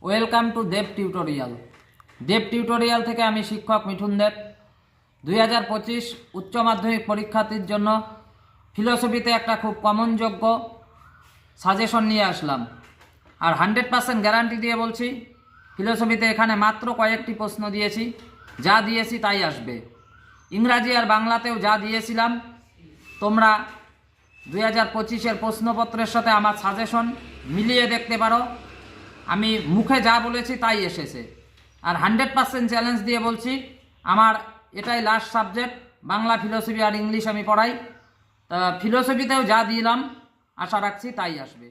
Welcome to Dev tutorial. Dev tutorial থেকে আমি শিক্ষক মিঠুন দেব। 2025 উচ্চ মাধ্যমিক পরীক্ষার্থীর জন্য ফিলোসফিতে একটা খুব কমনযোগ্য সাজেশন নিয়ে আসলাম। আর 100% গ্যারান্টি দিয়ে বলছি, ফিলোসফিতে এখানে মাত্র কয়েকটি প্রশ্ন দিয়েছি, যা দিয়েছি তাই আসবে। ইংরাজি আর বাংলাতেও যা দিয়েছিলাম তোমরা 2025-এর প্রশ্নপত্রের সাথে আমার সাজেশন মিলিয়ে দেখতে পারো। আমি মুখে যা বলেছি তাই এসেছে। আর 100% চ্যালেঞ্জ দিয়ে বলছি, আমার এটাই লাস্ট সাবজেক্ট। বাংলা, ফিলোসফি আর ইংলিশ আমি পড়াই। তা ফিলোসফিতেও যা দিলাম আশা রাখছি তাই আসবে।